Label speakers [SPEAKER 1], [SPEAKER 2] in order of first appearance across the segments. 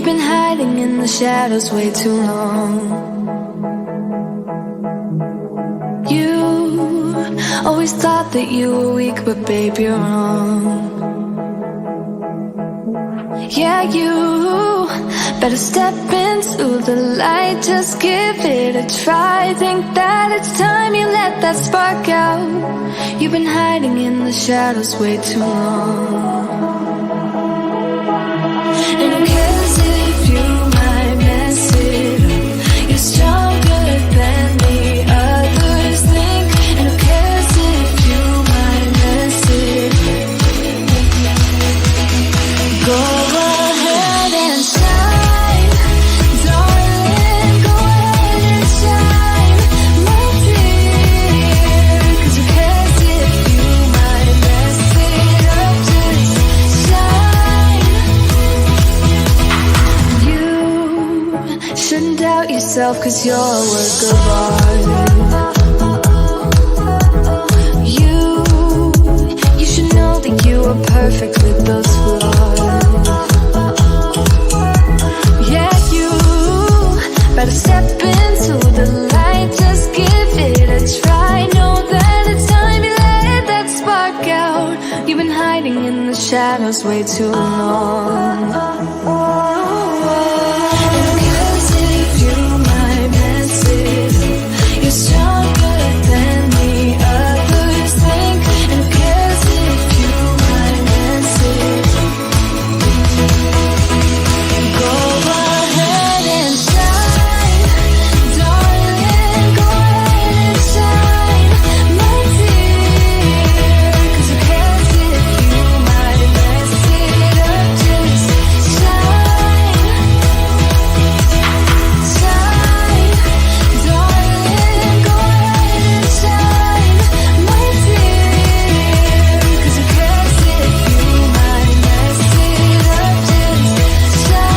[SPEAKER 1] You've been hiding in the shadows way too long. You always thought that you were weak, but babe, you're wrong. Yeah, you better step into the light, just give it a try. Think that it's time you let that spark out. You've been hiding in the shadows way too long. And who cares if you might mess it up? You're stronger than the others think. And who cares if you might mess it up? Go ahead and shine, darling, go ahead and shine, my dear. 'Cause who cares if you might mess it up? Just shine. You shouldn't doubt yourself, 'cause you're a work of art. You should know that you are perfect with those flaws. Yeah, you better step into the light, just give it a try. Know that it's time you let that spark out. You've been hiding in the shadows way too long. And who cares if you might mess it up? You're stronger than the others think. And who cares if you might mess it up? Go ahead and shine, darling, go ahead and shine, my dear. 'Cause who cares if you might mess it up? Just shine, shine, darling, go ahead and shine, my dear. 'Cause who cares if you might mess it up? Just shine.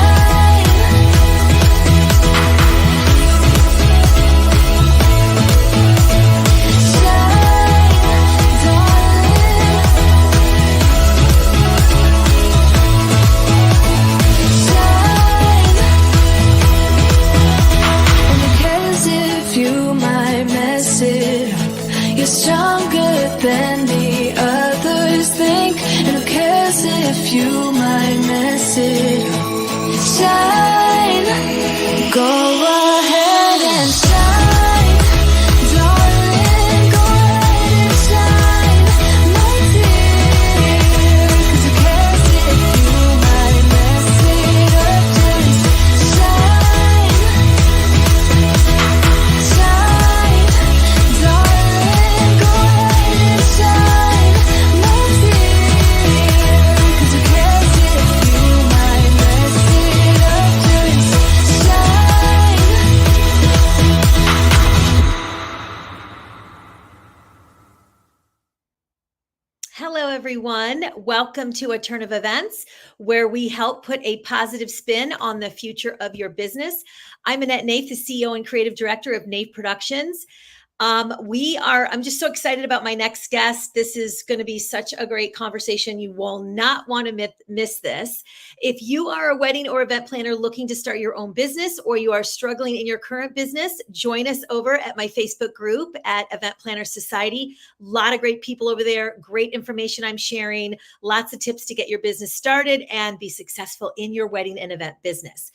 [SPEAKER 1] You're stronger than the others think. And who cares if you might mess it up? Shine. Go ahead and shine, darling, go ahead and shine, my dear. 'Cause who cares if you might mess it up? Just shine, shine, darling, go ahead and shine, my dear. 'Cause who cares if you might mess it up? Just shine.
[SPEAKER 2] Hello, everyone. Welcome to A Turn of Events, where we help put a positive spin on the future of your business. I'm Annette Nath, the CEO and Creative Director of Nath Productions. I'm just so excited about my next guest. This is going to be such a great conversation. You will not want to miss this. If you are a wedding or event planner looking to start your own business, or you are struggling in your current business, join us over at my Facebook group at Event Planner Society. A lot of great people over there, great information I'm sharing, lots of tips to get your business started and be successful in your wedding and event business.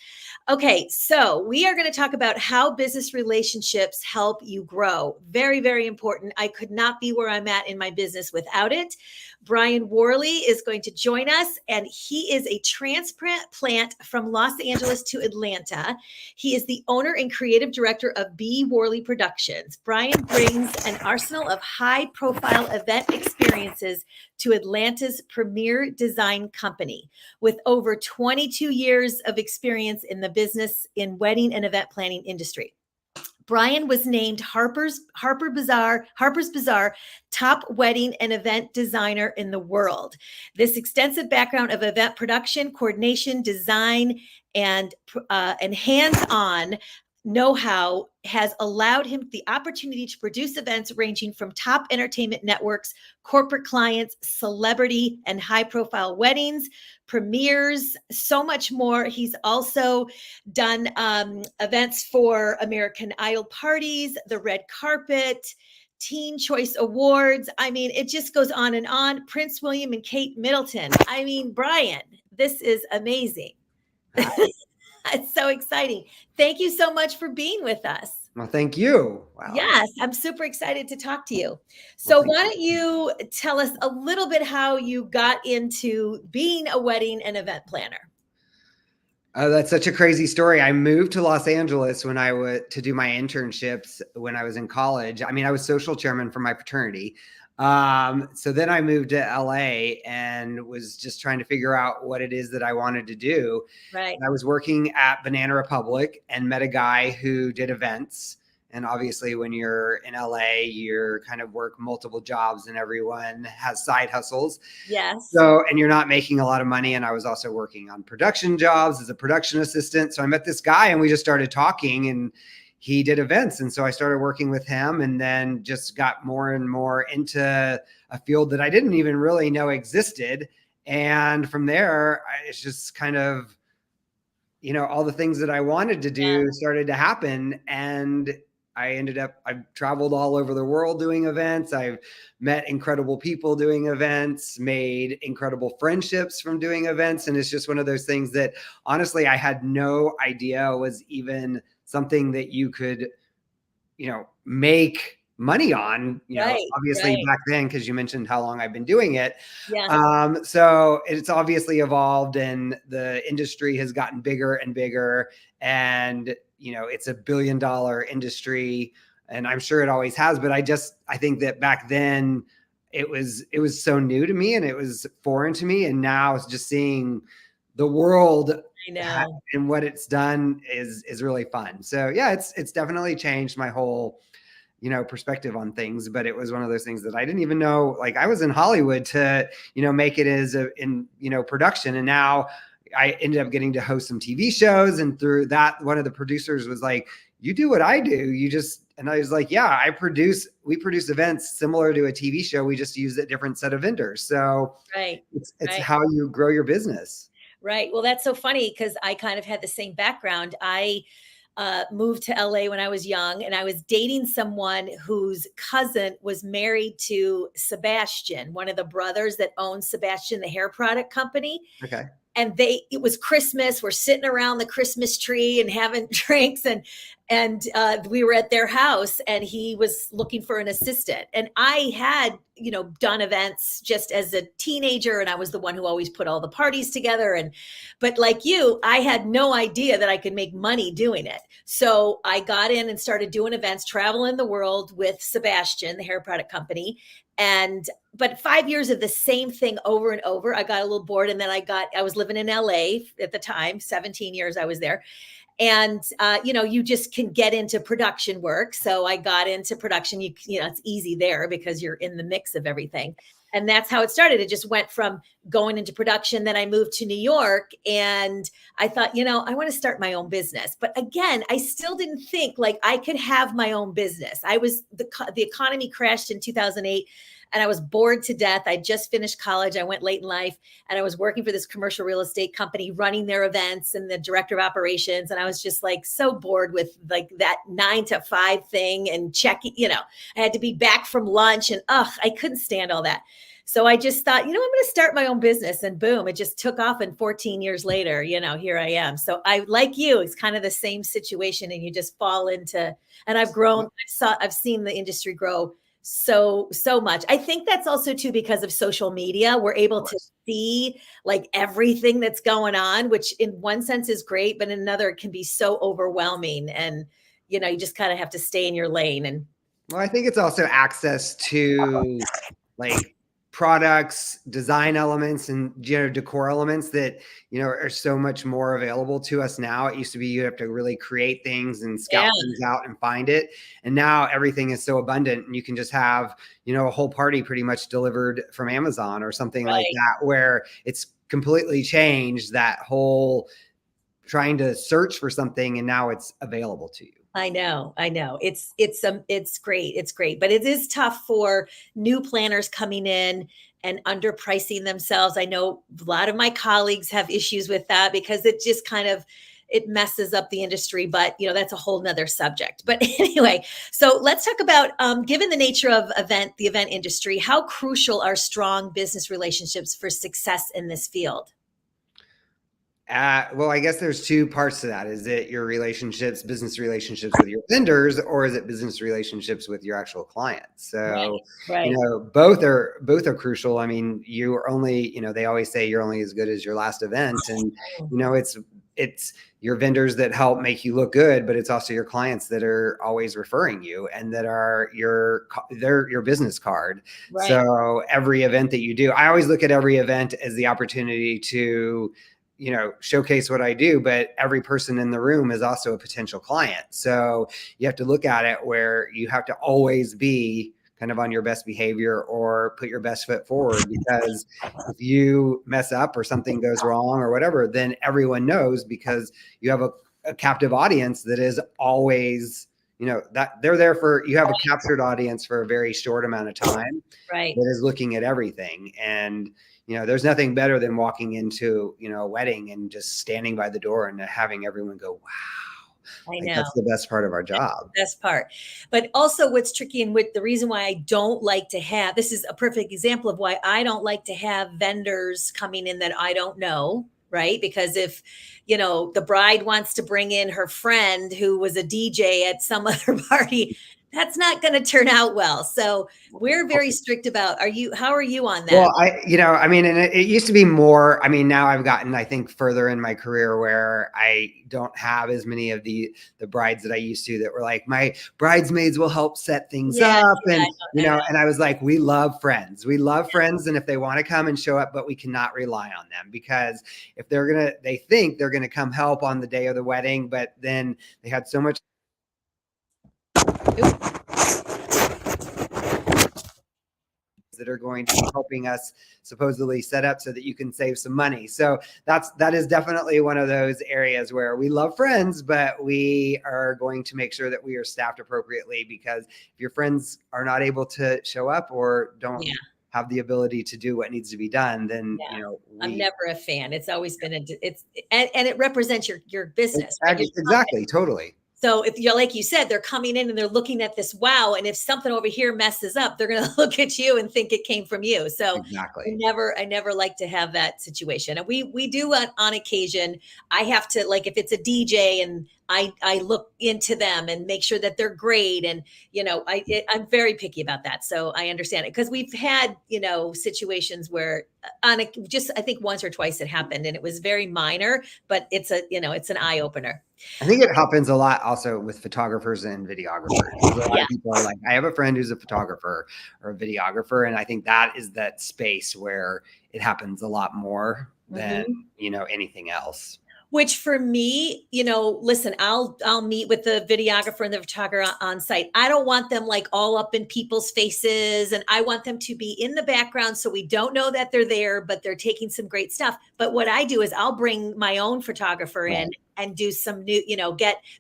[SPEAKER 2] Okay, so we are going to talk about how business relationships help you grow. Very, very important. I could not be where I'm at in my business without it. Brian Worley is going to join us, and he is a transplant from Los Angeles to Atlanta. He is the owner and creative director of B. Worley Productions. Brian brings an arsenal of high-profile event experiences to Atlanta's premier design company. With over 22 years of experience in the business in wedding and event planning industry. Brian was named Harpers Bazaar top wedding and event designer in the world. This extensive background of event production, coordination, design, and hands-on know-how has allowed him the opportunity to produce events ranging from top entertainment networks, corporate clients, celebrity and high-profile weddings, premieres, so much more. He's also done events for American Idol parties, the red carpet, Teen Choice Awards. I mean, it just goes on and on. Prince William and Kate Middleton. I mean, Brian, this is amazing. It's so exciting. Thank you so much for being with us.
[SPEAKER 3] Well, thank you. Wow.
[SPEAKER 2] Yes, I'm super excited to talk to you.
[SPEAKER 3] Well,
[SPEAKER 2] So
[SPEAKER 3] thank
[SPEAKER 2] why don't you tell us a little bit how you got into being a wedding and event planner?
[SPEAKER 3] Oh, that's such a crazy story. I moved to Los Angeles when I was to do my internships when I was in college. I mean, I was social chairman for my fraternity. So then I moved to LA and was just trying to figure out what it is that I wanted to do.
[SPEAKER 2] Right.
[SPEAKER 3] And I was working at Banana Republic and met a guy who did events. And obviously, when you're in LA, you're kind of work multiple jobs and everyone has side hustles.
[SPEAKER 2] Yes.
[SPEAKER 3] So, and you're not making a lot of money. And I was also working on production jobs as a production assistant. So I met this guy and we just started talking and he did events. And so I started working with him and then just got more and more into a field that I didn't even really know existed. And from there, it's just kind of, all the things that I wanted to do started to happen. And I've traveled all over the world doing events. I've met incredible people doing events, made incredible friendships from doing events. And it's just one of those things that honestly, I had no idea was even something that you could, make money on, obviously back then, because you mentioned how long I've been doing it.
[SPEAKER 2] Yeah.
[SPEAKER 3] So it's obviously evolved and the industry has gotten bigger and bigger. And, it's $1 billion industry and I'm sure it always has, but I think that back then it was so new to me and it was foreign to me. And now it's just seeing the world and what it's done is really fun. So yeah, it's definitely changed my whole, perspective on things, but it was one of those things that I didn't even know, like I was in Hollywood to, make it in production. And now I ended up getting to host some TV shows. And through that, one of the producers was like, you do what I do. And I was like, yeah, we produce events similar to a TV show. We just use a different set of vendors. So it's how you grow your business.
[SPEAKER 2] Right. Well, that's so funny because I kind of had the same background. I moved to LA when I was young and I was dating someone whose cousin was married to Sebastian, one of the brothers that owns Sebastian, the hair product company.
[SPEAKER 3] Okay.
[SPEAKER 2] And it was Christmas. We're sitting around the Christmas tree and having drinks and we were at their house and he was looking for an assistant. And I had, done events just as a teenager and I was the one who always put all the parties together. But like you, I had no idea that I could make money doing it. So I got in and started doing events, traveling the world with Sebastian, the hair product company. But 5 years of the same thing over and over, I got a little bored. And then I was living in LA at the time, 17 years I was there. And, you just can get into production work. So I got into production, it's easy there because you're in the mix of everything. And that's how it started. It just went from going into production. Then I moved to New York and I thought, I want to start my own business. But again, I still didn't think like I could have my own business. The economy crashed in 2008 and I was bored to death. I just finished college. I went late in life and I was working for this commercial real estate company, running their events and the director of operations. And I was just like so bored with like that 9 to 5 thing and checking, I had to be back from lunch and I couldn't stand all that. So I just thought, I'm going to start my own business and boom, it just took off. And 14 years later, here I am. So I, like you, it's kind of the same situation and you just fall into, and I've grown, I've seen the industry grow so much. I think that's also too because of social media. We're able to see like everything that's going on, which in one sense is great, but in another it can be so overwhelming. And you just kind of have to stay in your lane. And
[SPEAKER 3] well, I think it's also access to like products, design elements, and decor elements that are so much more available to us now. It used to be you have to really create things and scout things out and find it, and now everything is so abundant, and you can just have a whole party pretty much delivered from Amazon or something like that, where it's completely changed that whole trying to search for something and now it's available to you.
[SPEAKER 2] I know. It's great. It's great, but it is tough for new planners coming in and underpricing themselves. I know a lot of my colleagues have issues with that because it just kind of it messes up the industry, but that's a whole nother subject. But anyway, so let's talk about given the nature of the event industry, how crucial are strong business relationships for success in this field?
[SPEAKER 3] Well, I guess there's two parts to that. Is it your business relationships with your vendors, or is it business relationships with your actual clients? So,
[SPEAKER 2] Right.
[SPEAKER 3] both are crucial. I mean, you are only, they always say you're only as good as your last event, and it's your vendors that help make you look good, but it's also your clients that are always referring you and that are they're your business card.
[SPEAKER 2] Right.
[SPEAKER 3] So every event that you do, I always look at every event as the opportunity to showcase what I do, but every person in the room is also a potential client. So you have to look at it where you have to always be kind of on your best behavior or put your best foot forward, because if you mess up or something goes wrong or whatever, then everyone knows, because you have a captive audience that is always, that they're there for, you have a captured audience for a very short amount of time,
[SPEAKER 2] Right.
[SPEAKER 3] that is looking at everything. And there's nothing better than walking into, a wedding and just standing by the door and having everyone go, wow.
[SPEAKER 2] I
[SPEAKER 3] Like,
[SPEAKER 2] know.
[SPEAKER 3] that's the best part of our job.
[SPEAKER 2] That's the best part. But also what's tricky, and with the reason why I don't like to have, this is a perfect example of why I don't like to have vendors coming in that I don't know, right? Because if, the bride wants to bring in her friend who was a DJ at some other party, that's not going to turn out well. So we're very strict about, how are you on that?
[SPEAKER 3] Well, I mean, and it used to be more, I mean, now I've gotten, I think, further in my career where I don't have as many of the brides that I used to, that were like, my bridesmaids will help set things up. And, and I was like, we love friends. We love friends. And if they want to come and show up, but we cannot rely on them, because if they think they're going to come help on the day of the wedding, but then they had so much that are going to be helping us supposedly set up so that you can save some money. So that is definitely one of those areas where we love friends, but we are going to make sure that we are staffed appropriately, because if your friends are not able to show up or don't have the ability to do what needs to be done, then
[SPEAKER 2] I'm never a fan. It's always been and it represents your business.
[SPEAKER 3] Exactly. Totally.
[SPEAKER 2] So if you're, like you said, they're coming in and they're looking at this, wow. And if something over here messes up, they're going to look at you and think it came from you. So
[SPEAKER 3] exactly.
[SPEAKER 2] I never like to have that situation. And we do on occasion, I have to, like, if it's a DJ and I look into them and make sure that they're great. And, I'm very picky about that. So I understand it, because we've had, situations where I think once or twice it happened, and it was very minor, but it's an eye opener.
[SPEAKER 3] I think it happens a lot also with photographers and videographers. A lot of people are like, I have a friend who's a photographer or a videographer. And I think that is that space where it happens a lot more than, anything else.
[SPEAKER 2] Which for me, listen, I'll meet with the videographer and the photographer on site. I don't want them like all up in people's faces, and I want them to be in the background so we don't know that they're there, but they're taking some great stuff. But what I do is I'll bring my own photographer in and do some new,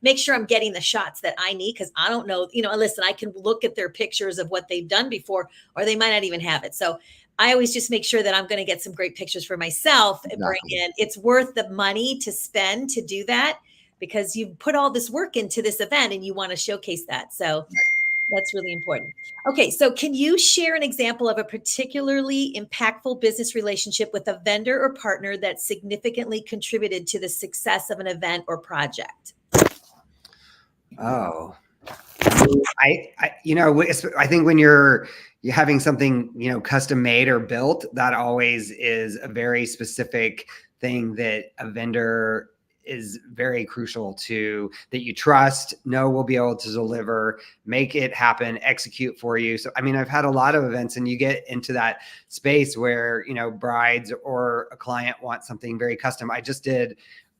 [SPEAKER 2] make sure I'm getting the shots that I need, because I don't know, listen, I can look at their pictures of what they've done before, or they might not even have it. So I always just make sure that I'm going to get some great pictures for myself and bring in. It's worth the money to spend to do that, because you put all this work into this event and you want to showcase that. So that's really important. Okay. So can you share an example of a particularly impactful business relationship with a vendor or partner that significantly contributed to the success of an event or project?
[SPEAKER 3] Oh, I think when you're having something, custom made or built, that always is a very specific thing that a vendor is very crucial to, that you trust, know will be able to deliver, make it happen, execute for you. So, I mean, I've had a lot of events, and you get into that space where, brides or a client want something very custom. I just did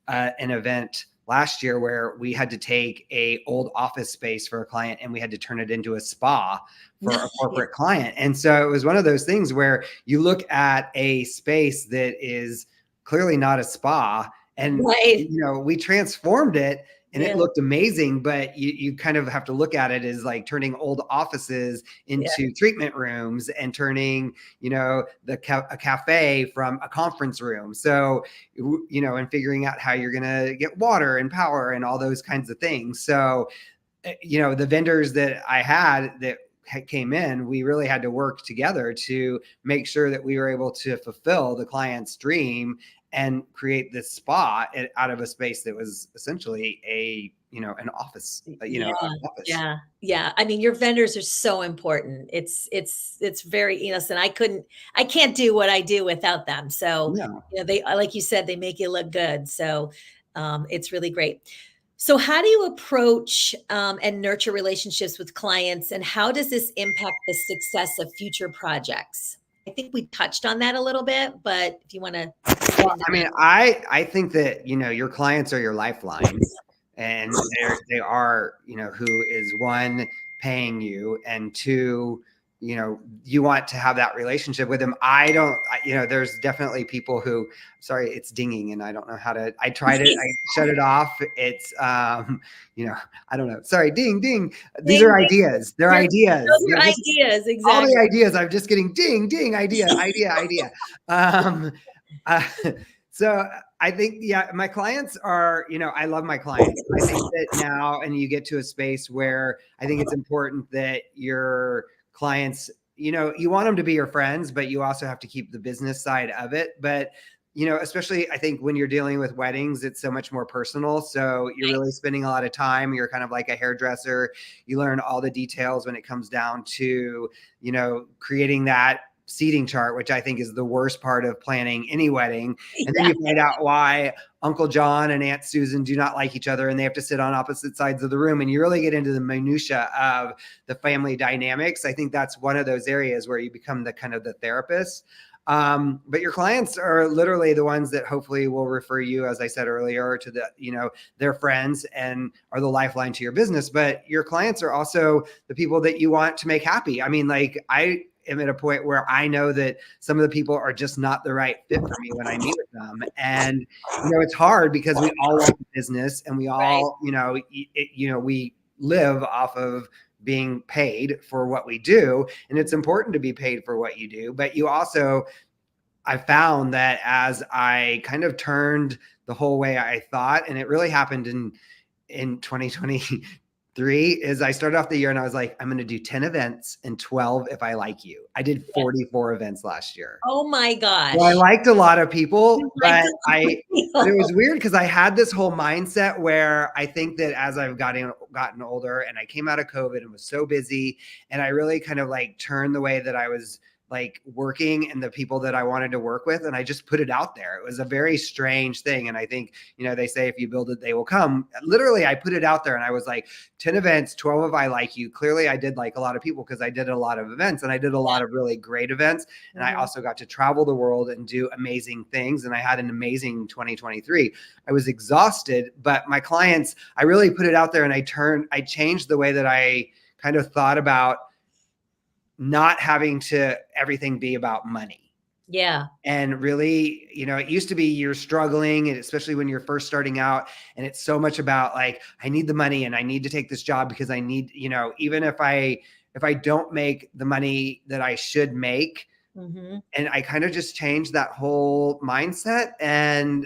[SPEAKER 3] an event last year where we had to take a old office space for a client and we had to turn it into a spa for a corporate client. And so it was one of those things where you look at a space that is clearly not a spa, And,
[SPEAKER 2] Right.
[SPEAKER 3] we transformed it and
[SPEAKER 2] Yeah.
[SPEAKER 3] it looked amazing, but you kind of have to look at it as like turning old offices into treatment rooms and turning, a cafe from a conference room. So, and figuring out how you're going to get water and power and all those kinds of things. So, the vendors that I had that came in, we really had to work together to make sure that we were able to fulfill the client's dream and create this spa out of a space that was essentially an office,
[SPEAKER 2] Yeah.
[SPEAKER 3] an office.
[SPEAKER 2] Yeah. Yeah. I mean, your vendors are so important. It's very, listen, I can't do what I do without them. So,
[SPEAKER 3] No.
[SPEAKER 2] they, like you said, they make you look good. So, it's really great. So how do you approach, and nurture relationships with clients, and how does this impact the success of future projects? I think we touched on that a little bit, but if you want to.
[SPEAKER 3] Well, I mean, I think that, your clients are your lifeline, and they are, who is one, paying you, and two, you want to have that relationship with them. There's definitely people who, sorry, it's dinging and I don't know how to, I tried it. I shut it off. It's, I don't know. Sorry. Ding, ding. These
[SPEAKER 2] Ding,
[SPEAKER 3] are
[SPEAKER 2] ding.
[SPEAKER 3] ideas. They're ideas.
[SPEAKER 2] Those are
[SPEAKER 3] They're just
[SPEAKER 2] ideas,
[SPEAKER 3] all
[SPEAKER 2] exactly.
[SPEAKER 3] the ideas. I'm just getting ding, ding, idea. Um, so I think, my clients are, I love my clients. I think that now, and you get to a space where I think it's important that your clients, you want them to be your friends, but you also have to keep the business side of it. But, especially I think when you're dealing with weddings, it's so much more personal. So you're really spending a lot of time. You're kind of like a hairdresser. You learn all the details when it comes down to, creating that seating chart, which I think is the worst part of planning any wedding. And then you find out why Uncle John and Aunt Susan do not like each other and they have to sit on opposite sides of the room. And you really get into the minutia of the family dynamics. I think that's one of those areas where you become the kind of the therapist. But your clients are literally the ones that hopefully will refer you, as I said earlier, to their friends and are the lifeline to your business. But your clients are also the people that you want to make happy. I mean, like I am at a point where I know that some of the people are just not the right fit for me when I meet with them. And, it's hard because we all want the business and we all, we live off of being paid for what we do. And it's important to be paid for what you do. But you also, I found that as I kind of turned the whole way I thought, and it really happened in 2023, is I started off the year and I was like, I'm going to do 10 events and 12 if I like you. I did 44 events last year.
[SPEAKER 2] Oh my gosh.
[SPEAKER 3] Well, I liked a lot of people, but it was weird because I had this whole mindset where I think that as I've gotten older and I came out of COVID and was so busy, and I really kind of like turned the way that I was like working and the people that I wanted to work with. And I just put it out there. It was a very strange thing. And I think, they say, if you build it, they will come. Literally, I put it out there and I was like, 10 events, 12 of I like you. Clearly I did like a lot of people because I did a lot of events and I did a lot of really great events. And I also got to travel the world and do amazing things. And I had an amazing 2023. I was exhausted, but my clients, I really put it out there and I changed the way that I kind of thought about not having to everything be about money.
[SPEAKER 2] Yeah.
[SPEAKER 3] And really, it used to be you're struggling, and especially when you're first starting out, and it's so much about like, I need the money and I need to take this job because I need, even if I don't make the money that I should make. Mm-hmm. And I kind of just changed that whole mindset. And,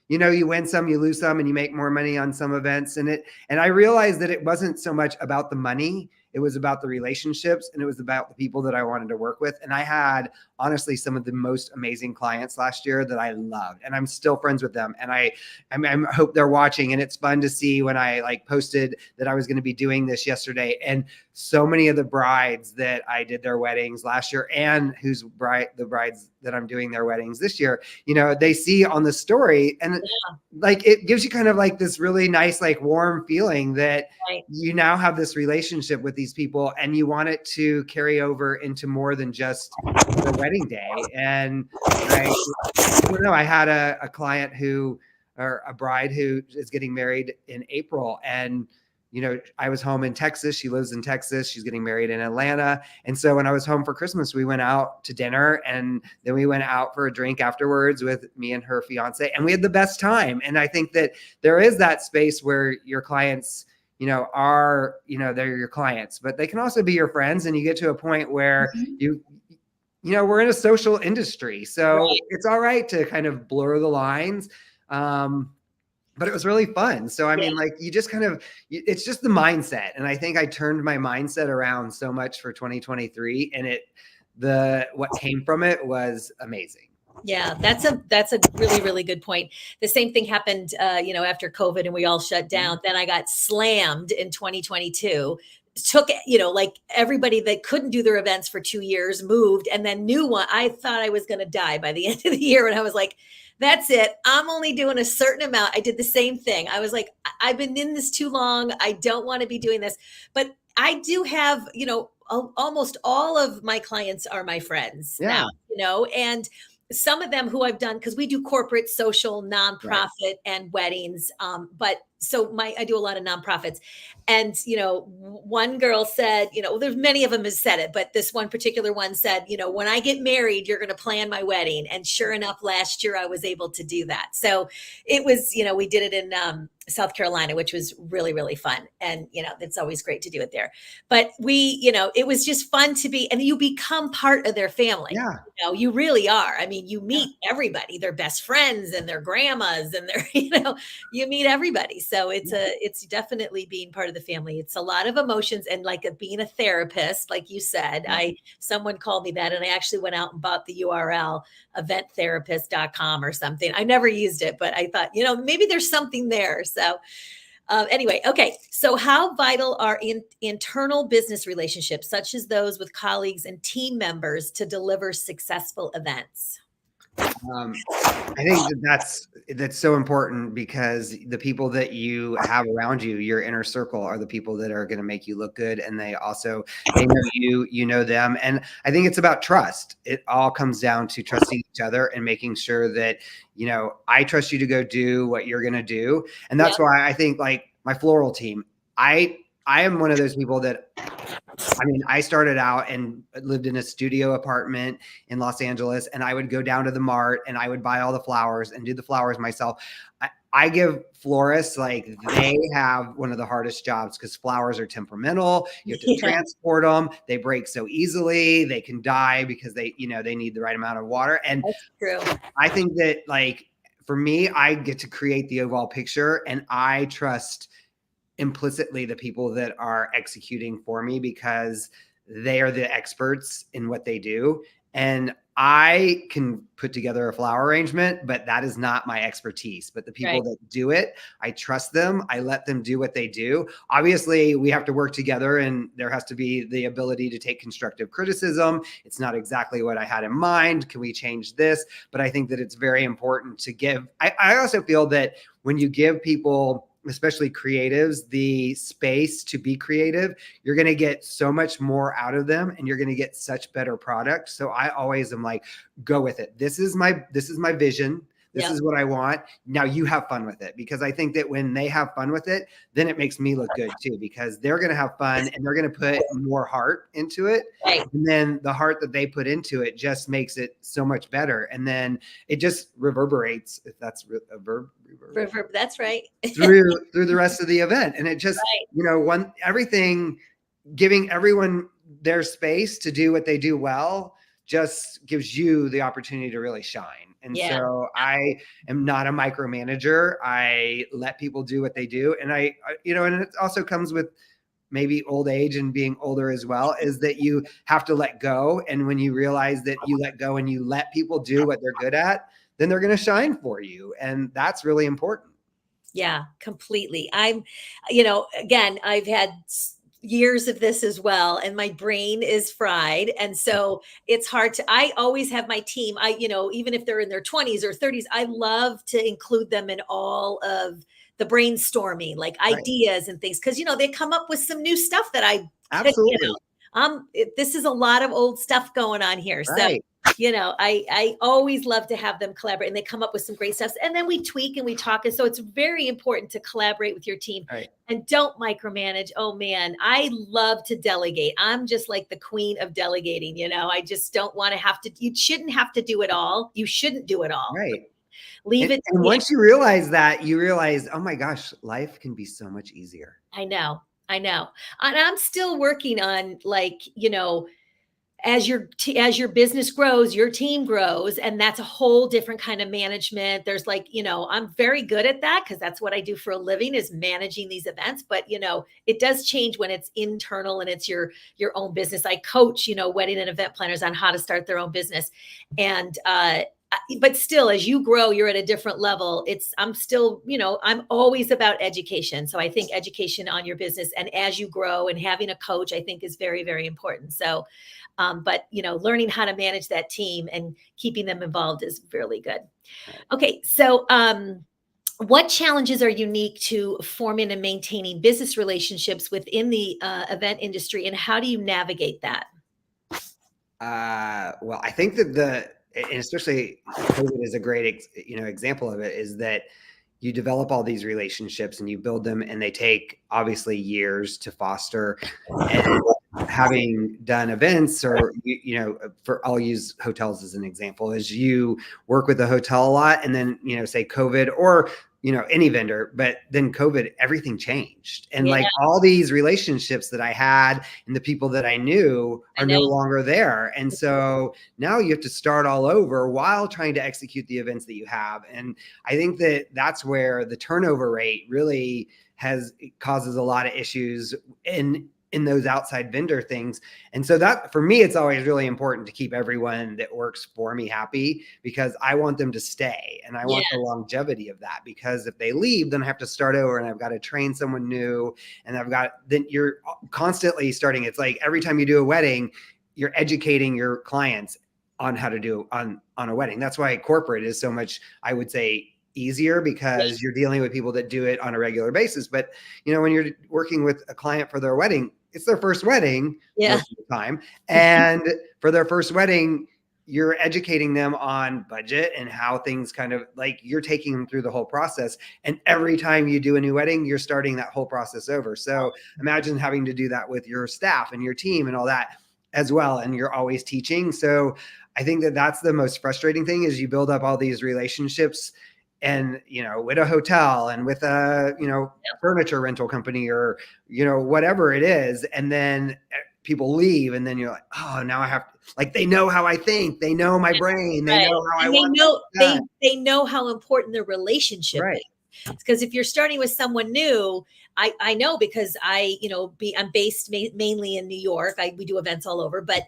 [SPEAKER 3] you win some, you lose some, and you make more money on some events. And I realized that it wasn't so much about the money. It was about the relationships, and it was about the people that I wanted to work with. And I had honestly some of the most amazing clients last year that I loved, and I'm still friends with them. And I hope they're watching, and it's fun to see when I like posted that I was going to be doing this yesterday. And so many of the brides that I did their weddings last year, and the brides that I'm doing their weddings this year, they see on the story, and like, it gives you kind of like this really nice, like warm feeling that you now have this relationship with these people, and you want it to carry over into more than just the wedding day. And I don't know, I had a client or a bride who is getting married in April, and I was home in Texas. She lives in Texas. She's getting married in Atlanta. And so when I was home for Christmas, we went out to dinner, and then we went out for a drink afterwards with me and her fiance, and we had the best time. And I think that there is that space where your clients, they're your clients, but they can also be your friends. And you get to a point where we're in a social industry. So it's all right to kind of blur the lines. But it was really fun. So, I mean, like, you just it's just the mindset. And I think I turned my mindset around so much for 2023, and what came from it was amazing.
[SPEAKER 2] Yeah, that's a really, really good point. The same thing happened, after COVID and we all shut down. Then I got slammed in 2022. Took, like everybody that couldn't do their events for 2 years moved, and then new one. I thought I was going to die by the end of the year. And I was like, that's it. I'm only doing a certain amount. I did the same thing. I was like, I've been in this too long. I don't want to be doing this. But I do have, almost all of my clients are my friends now, and some of them who I've done, because we do corporate, social, nonprofit, and weddings. But so I do a lot of nonprofits. And, one girl said, there's many of them has said it, but this one particular one said, when I get married, you're going to plan my wedding. And sure enough, last year I was able to do that. So it was, we did it in South Carolina, which was really, really fun. And, it's always great to do it there. But it was just fun to be, and you become part of their family.
[SPEAKER 3] Yeah.
[SPEAKER 2] You really are. I mean, you meet everybody, their best friends and their grandmas and their, you meet everybody. So it's definitely being part of the family. It's a lot of emotions, and like being a therapist, like you said, someone called me that, and I actually went out and bought the URL eventtherapist.com or something. I never used it, but I thought, maybe there's something there. So anyway, okay. So how vital are internal business relationships, such as those with colleagues and team members, to deliver successful events?
[SPEAKER 3] I think that's so important, because the people that you have around you, your inner circle, are the people that are going to make you look good. And they know you, know them. And I think it's about trust. It all comes down to trusting each other and making sure that, I trust you to go do what you're going to do. And that's why I think, like, my floral team, I am one of those people that, I started out and lived in a studio apartment in Los Angeles, and I would go down to the mart and I would buy all the flowers and do the flowers myself. I give florists, like, they have one of the hardest jobs, because flowers are temperamental. You have to transport them. They break so easily. They can die because they need the right amount of water. And
[SPEAKER 2] that's true.
[SPEAKER 3] I think that, like, for me, I get to create the overall picture, and I trust implicitly the people that are executing for me, because they are the experts in what they do. And I can put together a flower arrangement, but that is not my expertise. But the people that do it, I trust them. I let them do what they do. Obviously, we have to work together, and there has to be the ability to take constructive criticism. It's not exactly what I had in mind. Can we change this? But I think that it's very important to give. I also feel that when you give people, especially creatives, the space to be creative, you're going to get so much more out of them, and you're going to get such better product. So I always am like, go with it. This is my vision. This is what I want. Now you have fun with it, because I think that when they have fun with it, then it makes me look good too, because they're going to have fun and they're going to put more heart into it.
[SPEAKER 2] Right.
[SPEAKER 3] And then the heart that they put into it just makes it so much better. And then it just reverberates, if that's a verb.
[SPEAKER 2] That's right.
[SPEAKER 3] through the rest of the event. And it just, giving everyone their space to do what they do well just gives you the opportunity to really shine. And so I am not a micromanager. I let people do what they do. And and it also comes with maybe old age and being older as well, is that you have to let go. And when you realize that you let go and you let people do what they're good at, then they're going to shine for you. And that's really important.
[SPEAKER 2] Yeah, completely. Again, I've had years of this as well, and my brain is fried. And so it's hard I always have my team. Even if they're in their 20s or 30s, I love to include them in all of the brainstorming, like ideas and things. Cause they come up with some new stuff that
[SPEAKER 3] Absolutely.
[SPEAKER 2] This is a lot of old stuff going on here. So,
[SPEAKER 3] Right.
[SPEAKER 2] I always love to have them collaborate, and they come up with some great stuff, and then we tweak and we talk. And so it's very important to collaborate with your team
[SPEAKER 3] Right.
[SPEAKER 2] and don't micromanage. Oh man, I love to delegate. I'm just like the queen of delegating. I just don't want to have to, you shouldn't have to do it all. You shouldn't do it all.
[SPEAKER 3] Right.
[SPEAKER 2] Leave
[SPEAKER 3] And,
[SPEAKER 2] it to
[SPEAKER 3] and
[SPEAKER 2] me.
[SPEAKER 3] once you realize that, you realize, oh my gosh, life can be so much easier.
[SPEAKER 2] I know. And I'm still working on, like, as your business grows, your team grows, and that's a whole different kind of management. There's like, I'm very good at that because that's what I do for a living, is managing these events. But it does change when it's internal and it's your own business. I coach, wedding and event planners on how to start their own business. And but still, as you grow, you're at a different level. I'm still, I'm always about education. So I think education on your business, and as you grow, and having a coach, I think is very, very important. So but learning how to manage that team and keeping them involved is really good. Okay, so what challenges are unique to forming and maintaining business relationships within the event industry, and how do you navigate that?
[SPEAKER 3] Well, I think that and especially COVID is a great, example of it, is that you develop all these relationships and you build them, and they take obviously years to foster. And having done events, or I'll use hotels as an example, is you work with the hotel a lot, and then say COVID, or any vendor, but then COVID, everything changed, and like all these relationships that I had and the people that I knew are no longer there. And so now you have to start all over while trying to execute the events that you have. And I think that that's where the turnover rate really causes a lot of issues in those outside vendor things. And so that, for me, it's always really important to keep everyone that works for me happy, because I want them to stay, and I want the longevity of that. Because if they leave, then I have to start over, and I've got to train someone new, and then you're constantly starting. It's like every time you do a wedding, you're educating your clients on how to do on a wedding. That's why corporate is so much, I would say, easier, because you're dealing with people that do it on a regular basis. But when you're working with a client for their wedding, it's their first wedding most of the time. And for their first wedding, you're educating them on budget and how things kind of, like, you're taking them through the whole process. And every time you do a new wedding, you're starting that whole process over. So imagine having to do that with your staff and your team and all that as well. And you're always teaching. So I think that that's the most frustrating thing, is you build up all these relationships, and with a hotel, and with a furniture rental company, or whatever it is, and then people leave, and then you're like, oh, now I have to, like, they know how I think, they know my brain, they know how
[SPEAKER 2] they know how important the relationship is. Because if you're starting with someone new, I know, because I'm based mainly in New York. We do events all over, but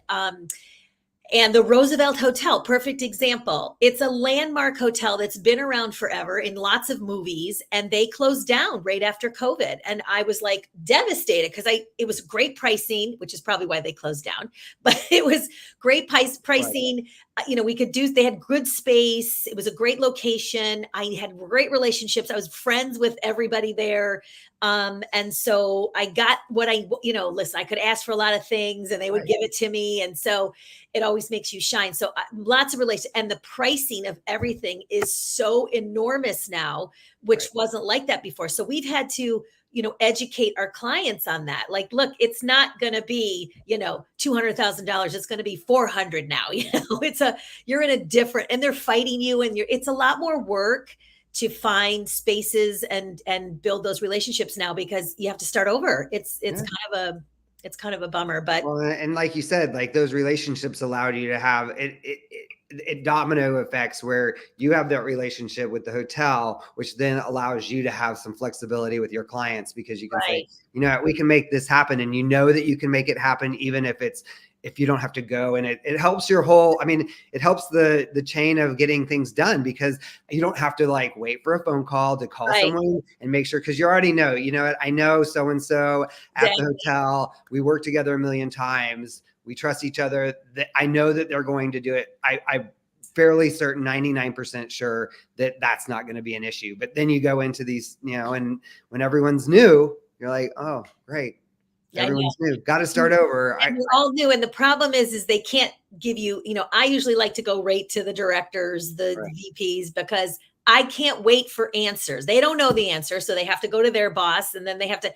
[SPEAKER 2] and the Roosevelt Hotel, perfect example. It's a landmark hotel that's been around forever in lots of movies, and they closed down right after COVID. And I was like devastated, because it was great pricing, which is probably why they closed down, but it was great pricing. They had good space. It was a great location. I had great relationships. I was friends with everybody there. And so I got what listen, I could ask for a lot of things, and they would give it to me. And so it always makes you shine. So lots of relations, and the pricing of everything is so enormous now, which wasn't like that before. So we've had to, educate our clients on that. Like, look, it's not going to be, $200,000. It's going to be 400 now. You're in a different, and they're fighting you, and it's a lot more work to find spaces and build those relationships now, because you have to start over. It's kind of a bummer, but
[SPEAKER 3] and like you said, like, those relationships allowed you to have it domino effects, where you have that relationship with the hotel, which then allows you to have some flexibility with your clients, because you can say, we can make this happen, and that you can make it happen, even if you don't have to go. And it helps your whole, it helps the chain of getting things done, because you don't have to like wait for a phone call to call someone and make sure, because you already know, I know so-and-so at the hotel. We work together a million times. We trust each other. That I know that they're going to do it. I'm fairly certain, 99% sure, that that's not going to be an issue. But then you go into these, and when everyone's new, you're like, oh, great.
[SPEAKER 2] I know.
[SPEAKER 3] Everyone's new. Got to start over.
[SPEAKER 2] And we're all new. And the problem is they can't give you, I usually like to go right to the directors, the
[SPEAKER 3] Right.
[SPEAKER 2] VPs, because I can't wait for answers. They don't know the answer. So they have to go to their boss and then they have to,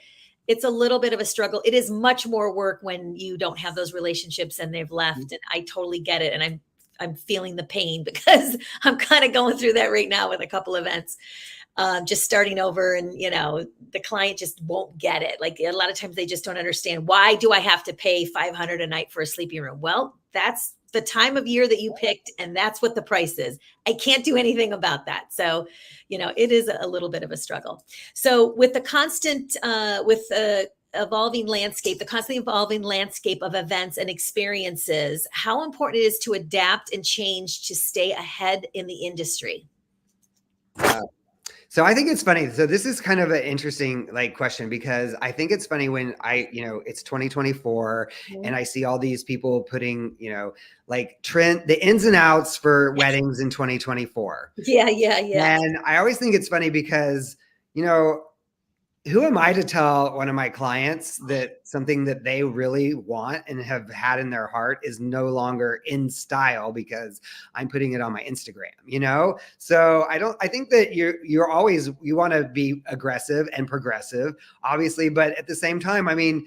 [SPEAKER 2] it's a little bit of a struggle. It is much more work when you don't have those relationships and they've left. And I totally get it. And I'm feeling the pain because I'm kind of going through that right now with a couple events. Just starting over and, the client just won't get it. Like a lot of times they just don't understand, why do I have to pay $500 a night for a sleeping room? Well, that's the time of year that you picked and that's what the price is. I can't do anything about that. So, it is a little bit of a struggle. So with the constant, evolving landscape, the constantly evolving landscape of events and experiences, how important it is to adapt and change to stay ahead in the industry.
[SPEAKER 3] So I think it's funny. So this is kind of an interesting question, because I think it's funny when it's 2024 and I see all these people putting, trend, the ins and outs for weddings in 2024.
[SPEAKER 2] Yeah.
[SPEAKER 3] And I always think it's funny because, who am I to tell one of my clients that something that they really want and have had in their heart is no longer in style because I'm putting it on my Instagram, So I think that you're always, you want to be aggressive and progressive, obviously, but at the same time, I mean,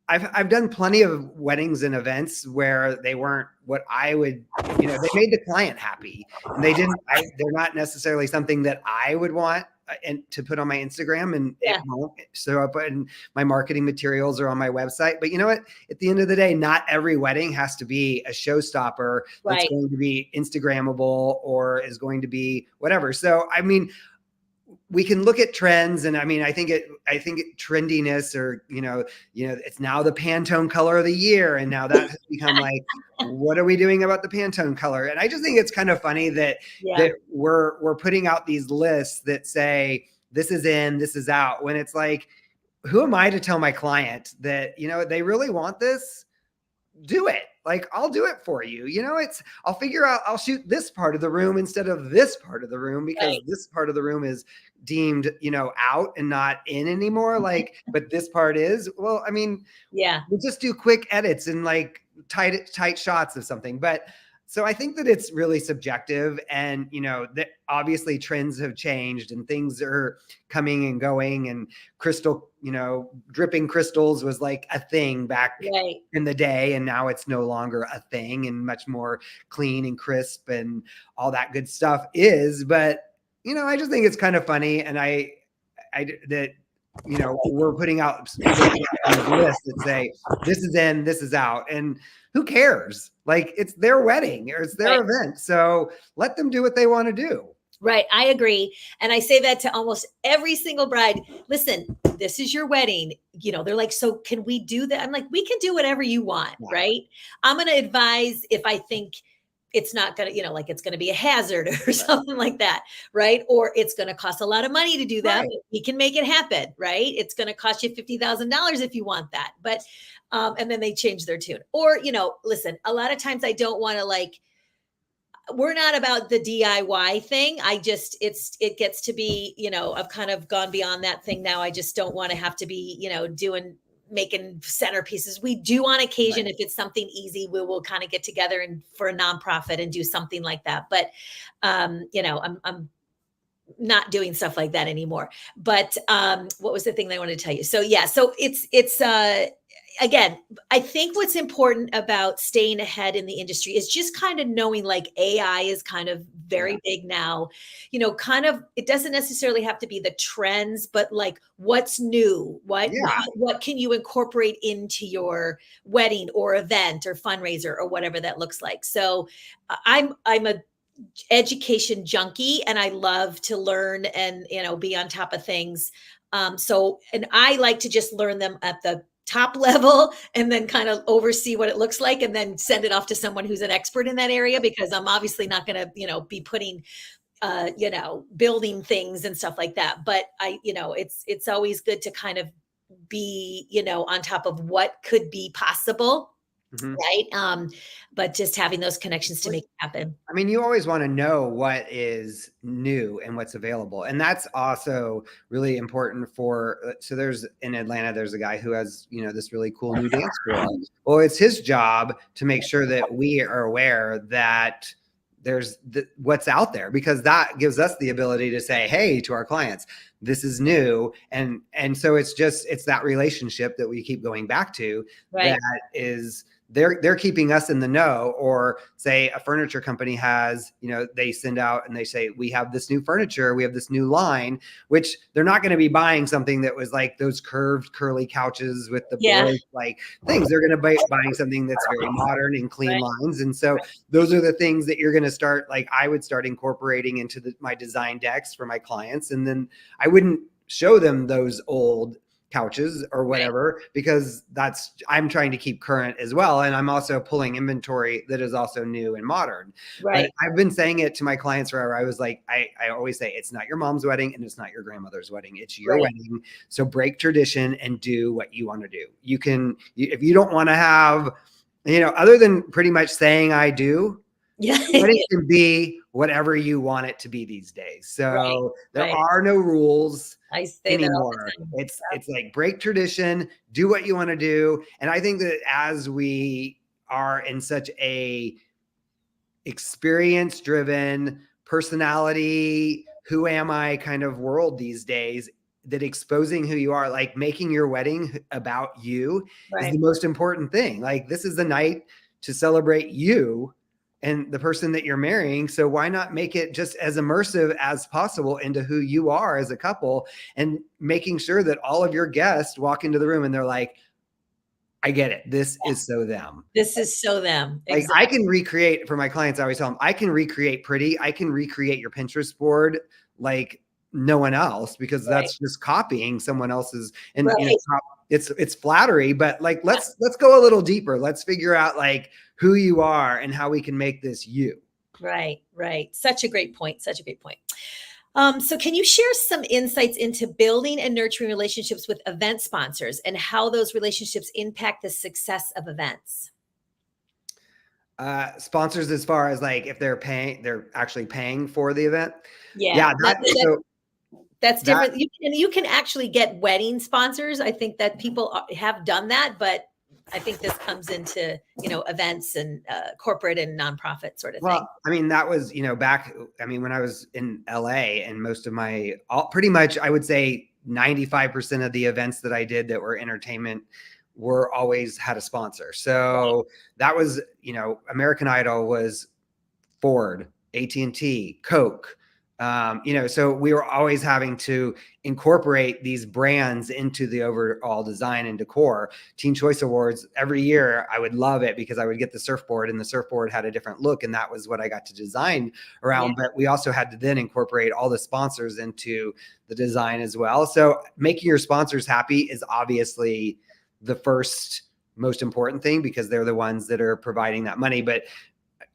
[SPEAKER 3] I've done plenty of weddings and events where they weren't what I would, they made the client happy and they're not necessarily something that I would want and to put on my Instagram, and it won't show up in my marketing materials or on my website. But you know what? At the end of the day, not every wedding has to be a showstopper that's going to be Instagrammable or is going to be whatever. So, I mean, we can look at trends, and I mean, I think trendiness, or it's now the Pantone color of the year, and now that has become like, what are we doing about the Pantone color? And I just think it's kind of funny that that we're putting out these lists that say this is in, this is out, when it's like, who am I to tell my client that they really want this? Do it. Like, I'll do it for you. I'll figure out, I'll shoot this part of the room instead of this part of the room because this part of the room is deemed, out and not in anymore. But this part is, well, I mean, we'll just do quick edits and tight shots of something. But so I think that it's really subjective, and, that obviously trends have changed and things are coming and going, and crystal, dripping crystals was like a thing back in the day. And now it's no longer a thing, and much more clean and crisp and all that good stuff is. But, I just think it's kind of funny. And we're putting out lists that say this is in, this is out, and who cares? Like, it's their wedding or it's their event. So let them do what they want to do.
[SPEAKER 2] Right. I agree. And I say that to almost every single bride. Listen, this is your wedding. They're like, so can we do that? I'm like, we can do whatever you want. Right. I'm going to advise if I think it's not going to, like it's going to be a hazard or something like that. Right. Or it's going to cost a lot of money to do that. But we can make it happen. Right. It's going to cost you $50,000 if you want that. But, and then they change their tune. Or, listen, a lot of times I don't want to we're not about the DIY thing. It gets to be, I've kind of gone beyond that thing now. I just don't want to have to be, making centerpieces. We do on occasion, if it's something easy, we will kind of get together and for a nonprofit and do something like that. But, I'm not doing stuff like that anymore. But, what was the thing that I wanted to tell you? So, so it's again, I think what's important about staying ahead in the industry is just kind of knowing AI is kind of very big now, it doesn't necessarily have to be the trends, but what's new, what can you incorporate into your wedding or event or fundraiser or whatever that looks like. So I'm a education junkie, and I love to learn and, be on top of things. And I like to just learn them at the top level and then kind of oversee what it looks like and then send it off to someone who's an expert in that area, because I'm obviously not going to, be putting, building things and stuff like that. But it's always good to kind of be, on top of what could be possible
[SPEAKER 3] Mhm.
[SPEAKER 2] right? But just having those connections to make it happen.
[SPEAKER 3] I mean, you always want to know what is new and what's available. And that's also really important for, so there's in Atlanta, there's a guy who has, this really cool new dance floor. Well, it's his job to make sure that we are aware that there's what's out there, because that gives us the ability to say, hey, to our clients, this is new. And so it's that relationship that we keep going back to,
[SPEAKER 2] Right.
[SPEAKER 3] that is, they're keeping us in the know. Or say a furniture company has, they send out and they say, we have this new furniture, we have this new line, which they're not going to be buying something that was like those curved curly couches with the
[SPEAKER 2] Yeah.
[SPEAKER 3] boys like things. They're going to be buying something that's very modern and clean lines. And so those are the things that you're going to start, like I would start incorporating into my design decks for my clients. And then I wouldn't show them those old couches or whatever, because I'm trying to keep current as well. And I'm also pulling inventory that is also new and modern.
[SPEAKER 2] Right.
[SPEAKER 3] But I've been saying it to my clients forever. I was like, I always say, it's not your mom's wedding and it's not your grandmother's wedding. It's your wedding. So break tradition and do what you want to do. You can, if you don't want to have, other than pretty much saying I do, but it can be whatever you want it to be these days. So there are no rules
[SPEAKER 2] I say
[SPEAKER 3] anymore. It's like break tradition, do what you want to do. And I think that as we are in such a experience driven personality, who am I kind of world these days, that exposing who you are, like making your wedding about you is the most important thing. Like this is the night to celebrate you and the person that you're marrying. So why not make it just as immersive as possible into who you are as a couple, and making sure that all of your guests walk into the room and they're like, I get it. This is so them.
[SPEAKER 2] This is so them.
[SPEAKER 3] Like I can recreate, for my clients, I always tell them, I can recreate pretty. I can recreate your Pinterest board like no one else, because that's just copying someone else's. And it's flattery, but like, let's go a little deeper. Let's figure out like who you are and how we can make this you.
[SPEAKER 2] Right. Such a great point. So can you share some insights into building and nurturing relationships with event sponsors and how those relationships impact the success of events?
[SPEAKER 3] Sponsors, as far as like if they're actually paying for the event.
[SPEAKER 2] That's different. You can actually get wedding sponsors. I think that people have done that, but I think this comes into, events and corporate and nonprofit sort of thing.
[SPEAKER 3] I mean, that was, back, when I was in LA, and most of pretty much, I would say 95% of the events that I did that were entertainment were always had a sponsor. So that was, American Idol was Ford, AT&T, Coke. So we were always having to incorporate these brands into the overall design and decor. Teen Choice Awards, every year I would love it because I would get the surfboard, and the surfboard had a different look, and that was what I got to design around. But we also had to then incorporate all the sponsors into the design as well. So making your sponsors happy is obviously the first most important thing, because they're the ones that are providing that money. But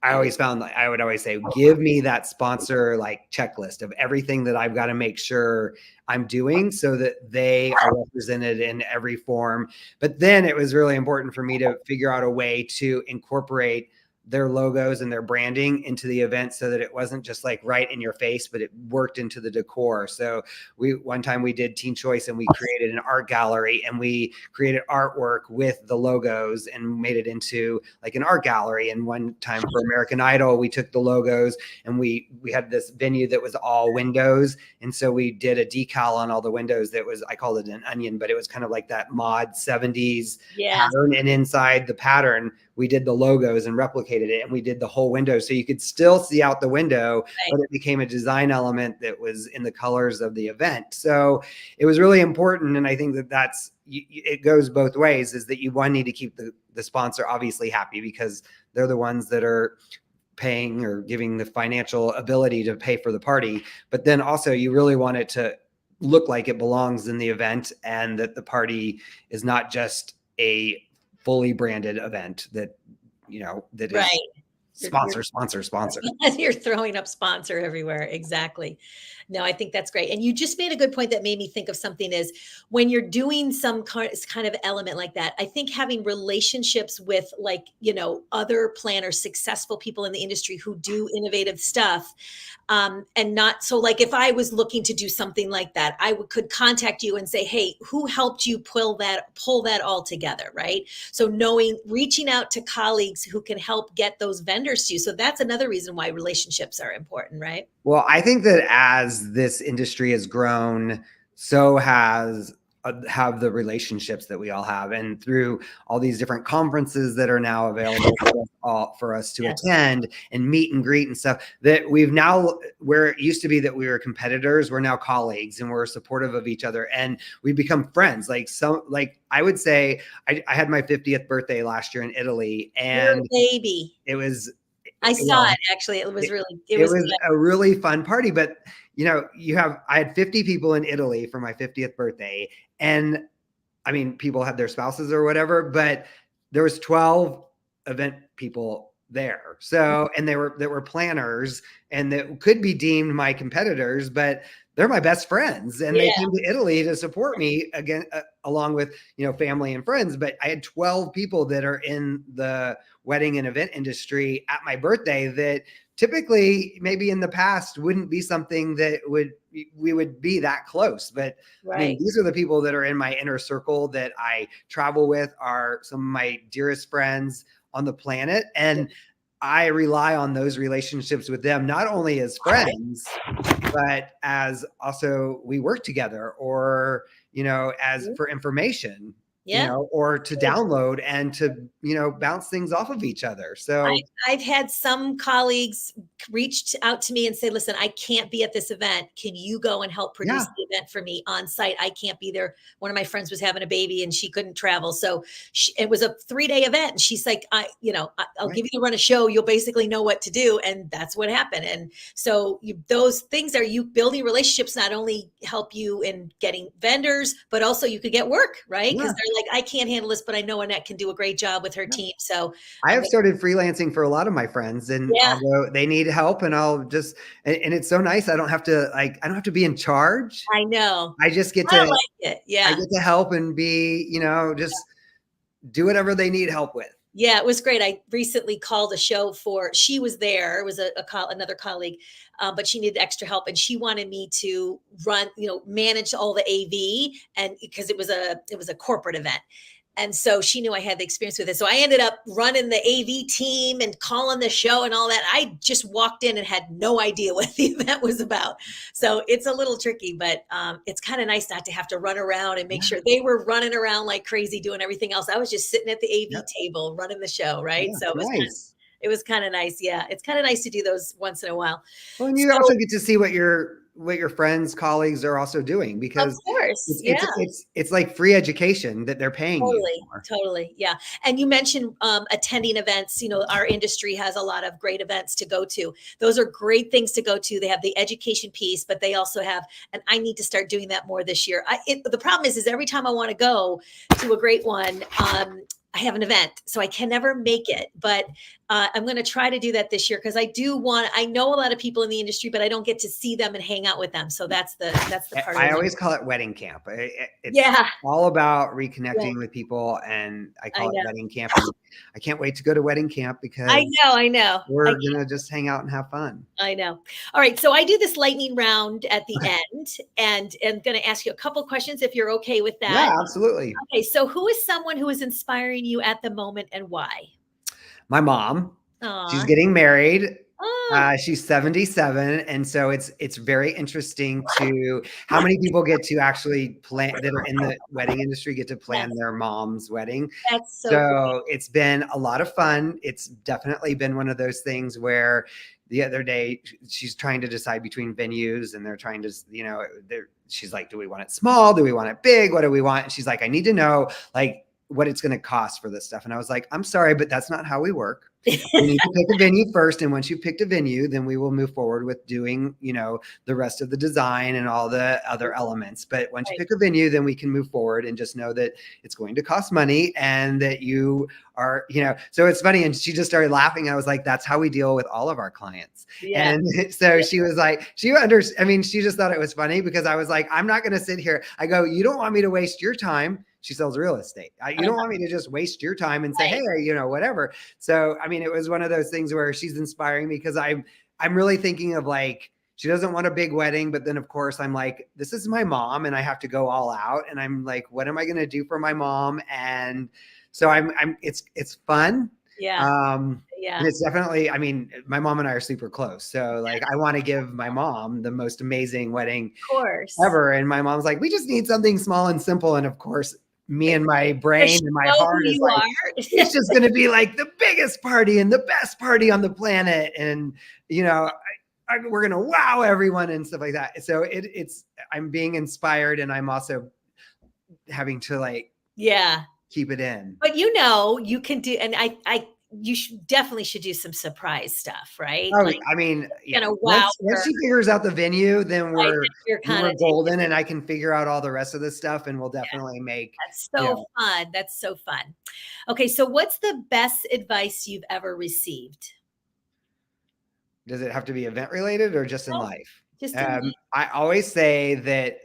[SPEAKER 3] I always found, like, I would always say, give me that sponsor like checklist of everything that I've got to make sure I'm doing so that they are represented in every form. But then it was really important for me to figure out a way to incorporate their logos and their branding into the event, so that it wasn't just like right in your face, but it worked into the decor. So one time we did Teen Choice, and we created an art gallery, and we created artwork with the logos and made it into like an art gallery. And one time for American Idol, we took the logos, and we had this venue that was all windows. And so we did a decal on all the windows that was, I called it an onion, but it was kind of like that mod 70s pattern. And inside the pattern, we did the logos and replicated it, and we did the whole window, so you could still see out the window, but it became a design element that was in the colors of the event. So it was really important. And I think that it goes both ways, is that you need to keep the sponsor obviously happy, because they're the ones that are paying or giving the financial ability to pay for the party. But then also you really want it to look like it belongs in the event, and that the party is not just a fully branded event that is sponsor.
[SPEAKER 2] You're throwing up sponsor everywhere. Exactly. No, I think that's great. And you just made a good point that made me think of something is when you're doing some kind of element like that, I think having relationships with like, other planners, successful people in the industry who do innovative stuff. And not so like if I was looking to do something like that, could contact you and say, hey, who helped you pull that all together, right? So reaching out to colleagues who can help get those vendors to you. So that's another reason why relationships are important, right?
[SPEAKER 3] Well, I think that as this industry has grown, so have the relationships that we all have, and through all these different conferences that are now available for us to attend and meet and greet and stuff, that we've now, where it used to be that we were competitors, we're now colleagues and we're supportive of each other and we become friends. Like I would say I had my 50th birthday last year in Italy,
[SPEAKER 2] You're a
[SPEAKER 3] and
[SPEAKER 2] baby.
[SPEAKER 3] it was
[SPEAKER 2] I saw it actually. It was
[SPEAKER 3] a really fun party, but I had 50 people in Italy for my 50th birthday. And I mean, people had their spouses or whatever, but there was 12 event people there. So, and that were planners and that could be deemed my competitors, but they're my best friends. And they came to Italy to support me again, along with, family and friends. But I had 12 people that are in the wedding and event industry at my birthday that typically maybe in the past wouldn't be something that we would be that close. But I mean, these are the people that are in my inner circle that I travel with, are some of my dearest friends on the planet. And I rely on those relationships with them, not only as friends, but as also we work together, or, as for information, or to download and to, bounce things off of each other. So
[SPEAKER 2] I've had some colleagues reached out to me and say, listen, I can't be at this event. Can you go and help produce the event for me on site? I can't be there. One of my friends was having a baby and she couldn't travel. So it was a 3-day event. And she's like, I'll give you the run a show. You'll basically know what to do. And that's what happened. And so those things are you building relationships, not only help you in getting vendors, but also you could get work, right? Because they're like, I can't handle this, but I know Annette can do a great job with her team. So
[SPEAKER 3] I have started freelancing for a lot of my friends, and although they need help, and I'll just, and it's so nice. I don't have to be in charge.
[SPEAKER 2] I know.
[SPEAKER 3] I just get
[SPEAKER 2] I like it. Yeah.
[SPEAKER 3] I get to help and be, just do whatever they need help with.
[SPEAKER 2] Yeah, it was great. I recently called a show she was there. It was another colleague, but she needed extra help, and she wanted me to run, manage all the AV, and because it was a corporate event. And so she knew I had the experience with it. So I ended up running the AV team and calling the show and all that. I just walked in and had no idea what the event was about. So it's a little tricky, but it's kind of nice not to have to run around and make sure. They were running around like crazy doing everything else. I was just sitting at the AV table running the show, right?
[SPEAKER 3] Yeah,
[SPEAKER 2] so it was kind of nice. Yeah, it's kind of nice to do those once in a while.
[SPEAKER 3] Well, and you also get to see what your friends, colleagues are also doing, because
[SPEAKER 2] of course,
[SPEAKER 3] it's like free education that they're paying you for.
[SPEAKER 2] Totally. Yeah. And you mentioned attending events. Our industry has a lot of great events to go to. Those are great things to go to. They have the education piece, but they also have, and I need to start doing that more this year. The problem is every time I want to go to a great one, I have an event, so I can never make it, but I'm going to try to do that this year, because I know a lot of people in the industry, but I don't get to see them and hang out with them. So that's the part.
[SPEAKER 3] I always call it wedding camp. It's all about reconnecting with people, and I call it wedding camp. I can't wait to go to wedding camp, because
[SPEAKER 2] I know.
[SPEAKER 3] We're going to just hang out and have fun.
[SPEAKER 2] I know. All right. So I do this lightning round at the end, and I'm going to ask you a couple questions if you're okay with that.
[SPEAKER 3] Yeah, absolutely.
[SPEAKER 2] Okay. So who is someone who is inspiring you at the moment, and why?
[SPEAKER 3] My mom.
[SPEAKER 2] Aww.
[SPEAKER 3] She's getting married. She's 77. And so it's very interesting to how many people get to actually plan, that are in the wedding industry, get to plan their mom's wedding.
[SPEAKER 2] That's so
[SPEAKER 3] it's been a lot of fun. It's definitely been one of those things where the other day she's trying to decide between venues, and they're trying to, she's like, do we want it small? Do we want it big? What do we want? And she's like, I need to know, like, what it's going to cost for this stuff. And I was like, I'm sorry, but that's not how we work. We need to pick a venue first. And once you've picked a venue, then we will move forward with doing, the rest of the design and all the other elements. But once you pick a venue, then we can move forward, and just know that it's going to cost money and that you are, so it's funny. And she just started laughing. I was like, that's how we deal with all of our clients.
[SPEAKER 2] Yeah.
[SPEAKER 3] And so she was like, she just thought it was funny, because I was like, I'm not going to sit here. I go, you don't want me to waste your time. She sells real estate. You don't want me to just waste your time and say, hey, whatever. So, it was one of those things where she's inspiring me, because I'm really thinking of, like, she doesn't want a big wedding, but then of course I'm like, this is my mom and I have to go all out. And I'm like, what am I going to do for my mom? And so it's fun.
[SPEAKER 2] Yeah.
[SPEAKER 3] And it's definitely, my mom and I are super close. So like, I want to give my mom the most amazing wedding ever. And my mom's like, we just need something small and simple. And of course, me and my brain and my heart is like, it's just going to be like the biggest party and the best party on the planet. And, we're going to wow everyone and stuff like that. So I'm being inspired, and I'm also having to keep it in.
[SPEAKER 2] But you can do, and you definitely should do some surprise stuff, right?
[SPEAKER 3] Oh, wow. Once she figures out the venue, then we're golden, and I can figure out all the rest of the stuff, and we'll definitely make.
[SPEAKER 2] That's so fun. That's so fun. Okay, so what's the best advice you've ever received?
[SPEAKER 3] Does it have to be event related or just in life?
[SPEAKER 2] Just in life.
[SPEAKER 3] I always say that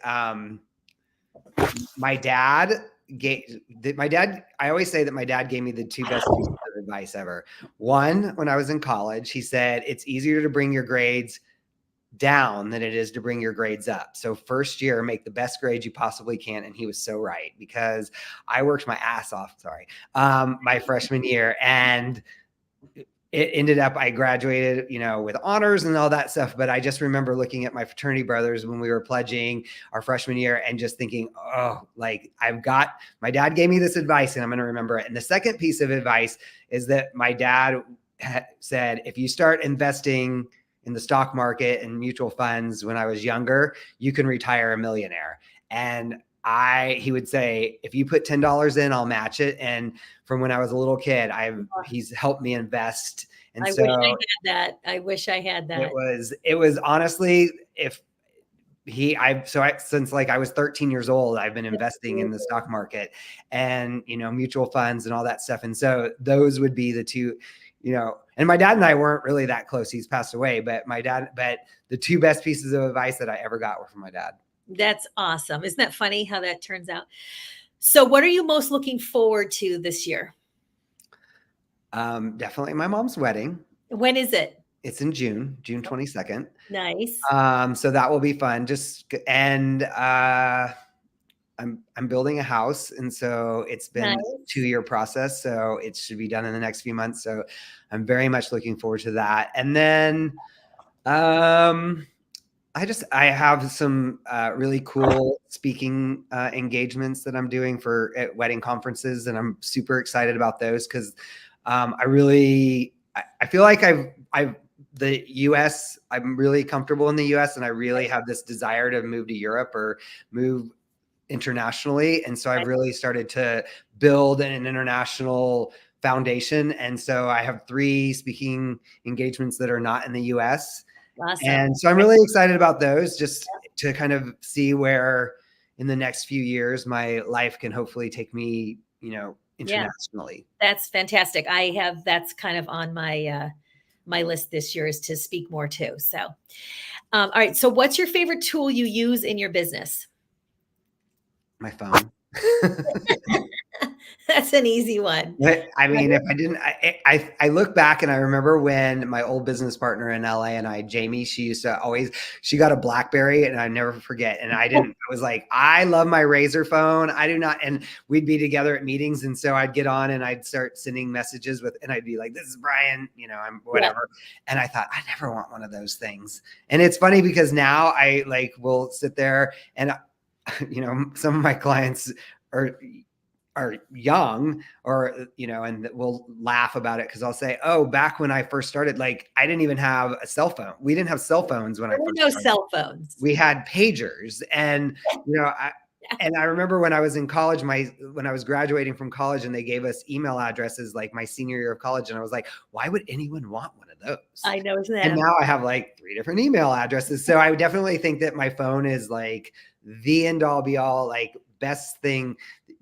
[SPEAKER 3] my dad gave me the two best pieces of advice ever. One, when I was in college, he said, it's easier to bring your grades down than it is to bring your grades up. So first year, make the best grades you possibly can. And he was so right, because I worked my ass off, my freshman year, and it ended up, I graduated, with honors and all that stuff. But I just remember looking at my fraternity brothers when we were pledging our freshman year and just thinking, my dad gave me this advice and I'm going to remember it. And the second piece of advice is that my dad said, if you start investing in the stock market and mutual funds when I was younger, you can retire a millionaire. And he would say, if you put $10 in, I'll match it. And from when I was a little kid, he's helped me invest. And
[SPEAKER 2] I wish I had that.
[SPEAKER 3] It was honestly, since I was 13 years old, I've been investing in the stock market and, mutual funds and all that stuff. And so those would be the two, and my dad and I weren't really that close. He's passed away, but the two best pieces of advice that I ever got were from my dad.
[SPEAKER 2] That's awesome. Isn't that funny how that turns out? So what are you most looking forward to this year?
[SPEAKER 3] Definitely my mom's wedding.
[SPEAKER 2] When is it?
[SPEAKER 3] It's in June 22nd.
[SPEAKER 2] Nice.
[SPEAKER 3] So that will be fun. I'm building a house. And so it's been a 2-year process. So it should be done in the next few months. So I'm very much looking forward to that. And then, I have some really cool speaking engagements that I'm doing at wedding conferences, and I'm super excited about those because I feel like the US, I'm really comfortable in the US, and I really have this desire to move to Europe or move internationally. And so I've really started to build an international foundation. And so I have 3 speaking engagements that are not in the US. Awesome. And so I'm really excited about those, just to kind of see where in the next few years my life can hopefully take me, internationally.
[SPEAKER 2] Yeah, that's fantastic. That's kind of on my my list this year, is to speak more too. So, all right. So what's your favorite tool you use in your business?
[SPEAKER 3] My phone.
[SPEAKER 2] That's an easy one.
[SPEAKER 3] If I didn't, I look back and I remember when my old business partner in LA and Jamie, she got a BlackBerry, and I never forget. And I was like, I love my Razor phone. I do not. And we'd be together at meetings. And so I'd get on and I'd start sending messages and I'd be like, this is Brian, I'm whatever. Yeah. And I thought, I never want one of those things. And it's funny because now I will sit there and, some of my clients are young, or, and we'll laugh about it because I'll say, oh, back when I first started, I didn't even have a cell phone. We didn't have cell phones when I first started.
[SPEAKER 2] Cell phones.
[SPEAKER 3] We had pagers, and, And I remember when I was in college, when I was graduating from college and they gave us email addresses like my senior year of college. And I was like, why would anyone want one of those?
[SPEAKER 2] I know, isn't that
[SPEAKER 3] And now I have like 3 different email addresses. So I definitely think that my phone is like the end all be all, like best thing,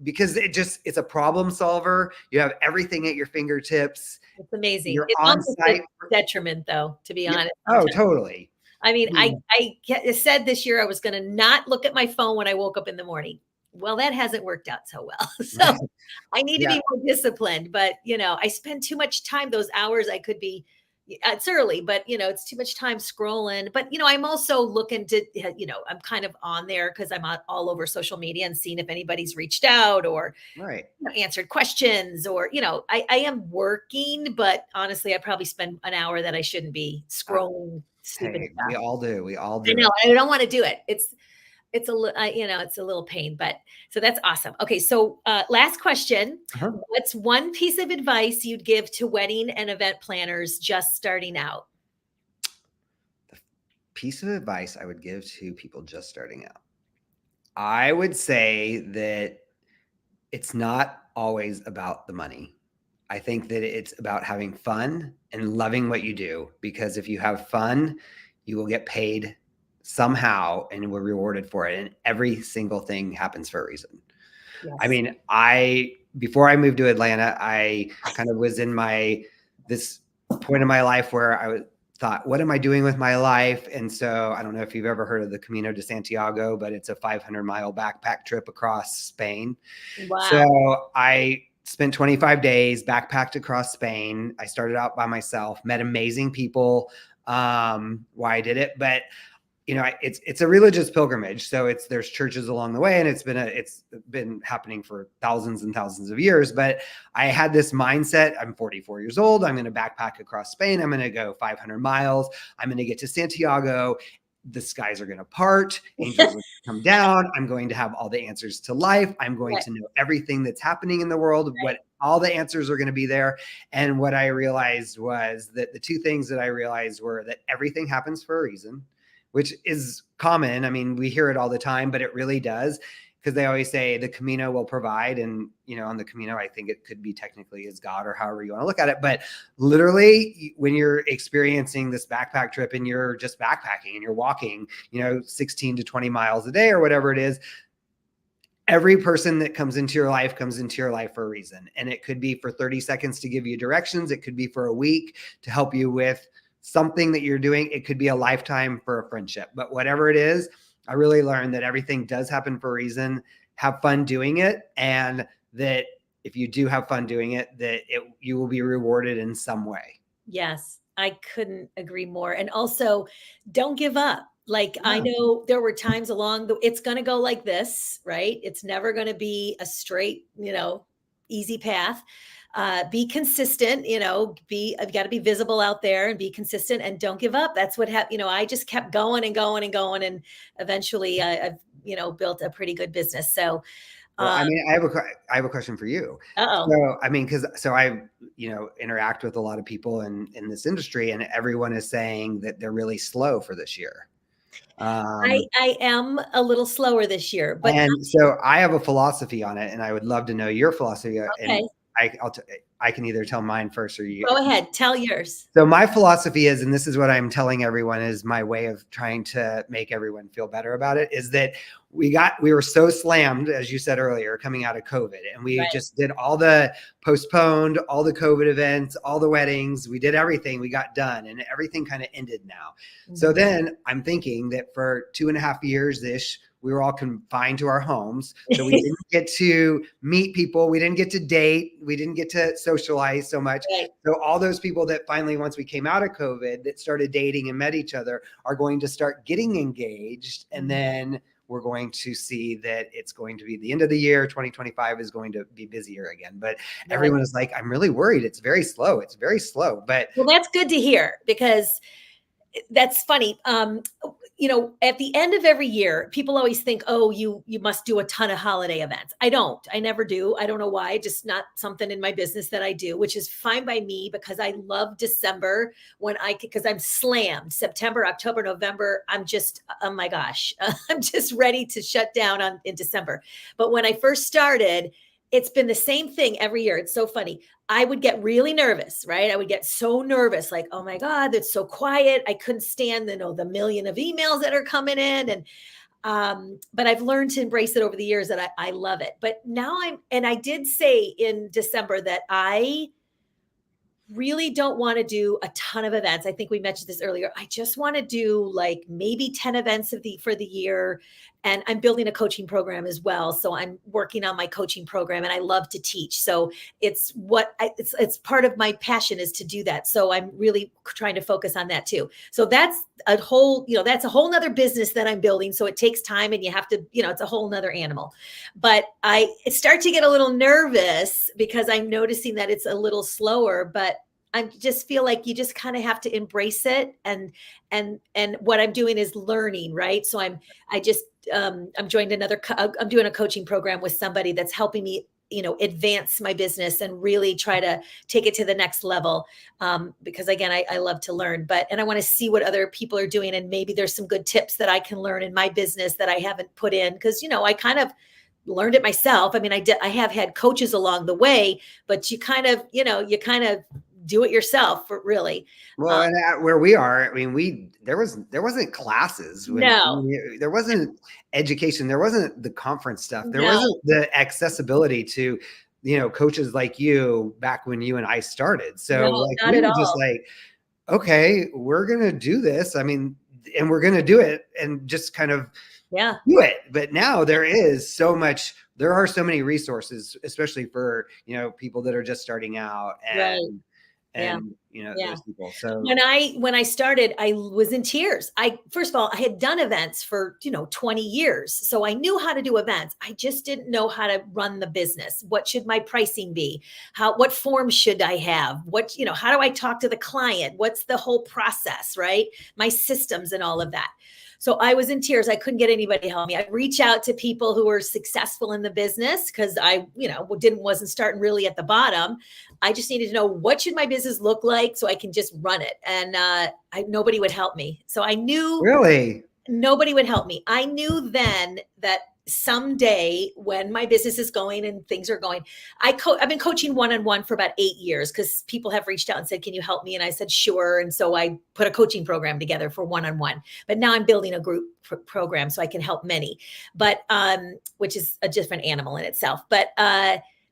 [SPEAKER 3] because it's a problem solver. You have everything at your fingertips.
[SPEAKER 2] It's amazing.
[SPEAKER 3] You're
[SPEAKER 2] It's
[SPEAKER 3] on
[SPEAKER 2] almost
[SPEAKER 3] site.
[SPEAKER 2] a detriment, though, to be honest.
[SPEAKER 3] Oh,
[SPEAKER 2] sometimes.
[SPEAKER 3] totally.
[SPEAKER 2] I mean, I said this year I was going to not look at my phone when I woke up in the morning. Well, that hasn't worked out so well. So I need to be more disciplined. But, I spend too much time, those hours I could be. It's early, but it's too much time scrolling. But I'm also looking to, I'm kind of on there because I'm all over social media and seeing if anybody's reached out or answered questions or I am working, but honestly, I probably spend an hour that I shouldn't be scrolling stupid stuff.
[SPEAKER 3] We all do.
[SPEAKER 2] I know. I don't want to do it. It's a little pain, but so that's awesome. Okay. So last question. What's one piece of advice you'd give to wedding and event planners just starting out?
[SPEAKER 3] The piece of advice I would give to people just starting out. I would say that it's not always about the money. I think that it's about having fun and loving what you do, because if you have fun, you will get paid somehow and we're rewarded for it. And every single thing happens for a reason. Yes. I mean, before I moved to Atlanta, I kind of was in this point in my life where I thought, what am I doing with my life? And so I don't know if you've ever heard of the Camino de Santiago, but it's a 500-mile backpack trip across Spain. Wow. So I spent 25 days, backpacked across Spain. I started out by myself, met amazing people while I did it. But it's a religious pilgrimage. So there's churches along the way, and it's been happening for thousands and thousands of years. But I had this mindset, I'm 44 years old. I'm going to backpack across Spain. I'm going to go 500 miles. I'm going to get to Santiago. The skies are going to part. Angels will come down. I'm going to have all the answers to life. I'm going to know everything that's happening in the world. All the answers are going to be there. And what I realized was that the two things that I realized were that everything happens for a reason, which is common. I mean, we hear it all the time, but it really does, because they always say the Camino will provide. And, on the Camino, I think it could be technically as God or however you want to look at it. But literally, when you're experiencing this backpack trip and you're just backpacking and you're walking, 16 to 20 miles a day or whatever it is, every person that comes into your life for a reason. And it could be for 30 seconds to give you directions. It could be for a week to help you with something that you're doing. It could be a lifetime for a friendship, but whatever it is, I really learned that everything does happen for a reason. Have fun doing it. And that if you do have fun doing it, you will be rewarded in some way.
[SPEAKER 2] Yes, I couldn't agree more. And also, don't give up. I know there were times it's going to go like this, right? It's never going to be a straight, easy path. Be consistent, I've got to be visible out there and be consistent and don't give up. That's what happened. I just kept going and going and going. And eventually I've, built a pretty good business. So,
[SPEAKER 3] well, I have a question for you. So, I mean, so I, interact with a lot of people in this industry, and everyone is saying that they're really slow for this year.
[SPEAKER 2] I am a little slower this year, but
[SPEAKER 3] so I have a philosophy on it, and I would love to know your philosophy. Okay. And I can either tell mine first or you.
[SPEAKER 2] Go ahead, tell yours.
[SPEAKER 3] So my philosophy is, and this is what I'm telling everyone, is my way of trying to make everyone feel better about it, is that we were so slammed, as you said earlier, coming out of COVID, and we just did postponed all the COVID events, all the weddings, we did everything, we got done, and everything kind of ended now. Mm-hmm. So then I'm thinking that for 2.5 years-ish, we were all confined to our homes. So we didn't get to meet people. We didn't get to date. We didn't get to socialize so much. Right. So all those people that finally, once we came out of COVID, that started dating and met each other, are going to start getting engaged. And then we're going to see that it's going to be the end of the year. 2025 is going to be busier again. But everyone is like, I'm really worried. It's very slow. It's very slow. But
[SPEAKER 2] well, that's good to hear, because that's funny. At the end of every year, people always think, oh, you must do a ton of holiday events. I don't. I never do. I don't know why. Just not something in my business that I do, which is fine by me because I love December because I'm slammed. September, October, November, I'm just, oh my gosh, I'm just ready to shut down in December. But when I first started, it's been the same thing every year. It's so funny. I would get really nervous, right? I would get so nervous, like, oh my God, it's so quiet. I couldn't stand the million of emails that are coming in. But I've learned to embrace it over the years that I love it. But now I did say in December that I really don't want to do a ton of events. I think we mentioned this earlier. I just want to do like maybe 10 events for the year. And I'm building a coaching program as well. So I'm working on my coaching program and I love to teach. So it's part of my passion is to do that. So I'm really trying to focus on that too. So that's a whole nother business that I'm building. So it takes time and you have to, it's a whole nother animal. But I start to get a little nervous because I'm noticing that it's a little slower, but I just feel like you just kind of have to embrace it. And what I'm doing is learning, right? So I'm joined I'm doing a coaching program with somebody that's helping me, advance my business and really try to take it to the next level. Because again, I love to learn, and I want to see what other people are doing. And maybe there's some good tips that I can learn in my business that I haven't put in. Cause I kind of learned it myself. I mean, I have had coaches along the way, but you kind of do it yourself really.
[SPEAKER 3] Well, and where we are, I mean, there wasn't classes.
[SPEAKER 2] No.
[SPEAKER 3] There wasn't education. There wasn't the conference stuff. There
[SPEAKER 2] No.
[SPEAKER 3] wasn't the accessibility to, coaches like you back when you and I stared. So
[SPEAKER 2] No,
[SPEAKER 3] like,
[SPEAKER 2] not
[SPEAKER 3] we
[SPEAKER 2] at
[SPEAKER 3] were
[SPEAKER 2] all.
[SPEAKER 3] just like, okay, we're going to do this. I mean, and we're going to do it and just kind of do it. But now there are so many resources, especially for, people that are just starting out and those people. So
[SPEAKER 2] when I started, I was in tears. First of all, I had done events for 20 years, so I knew how to do events. I just didn't know how to run the business. What should my pricing be? What form should I have? How do I talk to the client? What's the whole process, right? My systems and all of that. So I was in tears. I couldn't get anybody to help me. I'd reach out to people who were successful in the business because I, wasn't starting really at the bottom. I just needed to know what should my business look like so I can just run it. And nobody would help me. So I knew
[SPEAKER 3] really
[SPEAKER 2] nobody would help me. I knew then that someday when my business is going and things are going, I've been coaching one-on-one for about 8 years because people have reached out and said, can you help me? And I said, sure. And so I put a coaching program together for one-on-one, but now I'm building a group program so I can help many, but, which is a different animal in itself. But,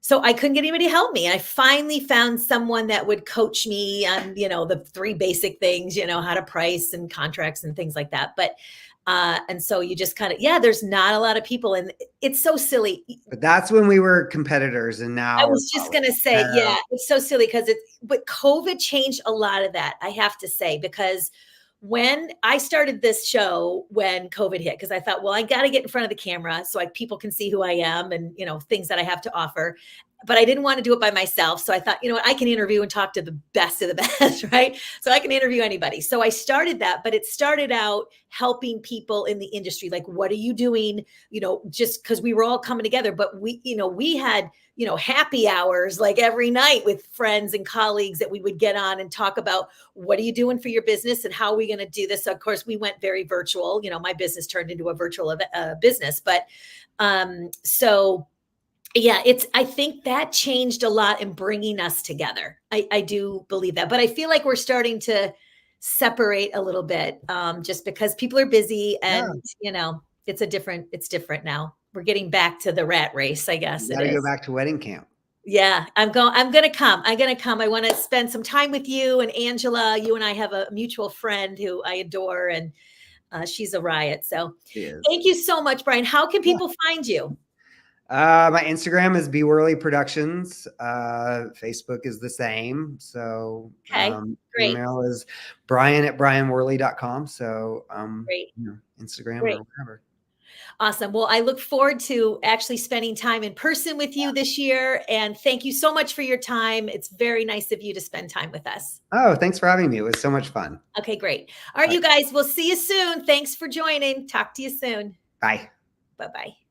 [SPEAKER 2] so I couldn't get anybody to help me. I finally found someone that would coach me on, the 3 basic things, how to price and contracts and things like that. But, and so you just kind of, there's not a lot of people and it's so silly.
[SPEAKER 3] But that's when we were competitors. And now
[SPEAKER 2] I was just going to say, it's so silly but COVID changed a lot of that. I have to say, because when I started this show, when COVID hit, because I thought, well, I got to get in front of the camera so people can see who I am and, things that I have to offer. But I didn't want to do it by myself. So I thought, I can interview and talk to the best of the best, right? So I can interview anybody. So I started that, but it started out helping people in the industry. Like, what are you doing? Just because we were all coming together, but we had, happy hours like every night with friends and colleagues that we would get on and talk about what are you doing for your business and how are we going to do this? So of course, we went very virtual. My business turned into a virtual business, but so I think that changed a lot in bringing us together. I do believe that, but I feel like we're starting to separate a little bit just because people are busy and, it's different now. We're getting back to the rat race, I guess.
[SPEAKER 3] You got to go back to wedding camp.
[SPEAKER 2] Yeah, I'm going to come. I want to spend some time with you and Angela. You and I have a mutual friend who I adore and she's a riot. So thank you so much, Brian. How can people find you?
[SPEAKER 3] My Instagram is Worley Productions. Facebook is the same. So
[SPEAKER 2] great.
[SPEAKER 3] Email is brian@brianworley.com. So
[SPEAKER 2] great.
[SPEAKER 3] Instagram or whatever.
[SPEAKER 2] Awesome. Well, I look forward to actually spending time in person with you this year. And thank you so much for your time. It's very nice of you to spend time with us.
[SPEAKER 3] Oh, thanks for having me. It was so much fun.
[SPEAKER 2] Okay, great. All right, you guys, we'll see you soon. Thanks for joining. Talk to you soon.
[SPEAKER 3] Bye.
[SPEAKER 2] Bye-bye.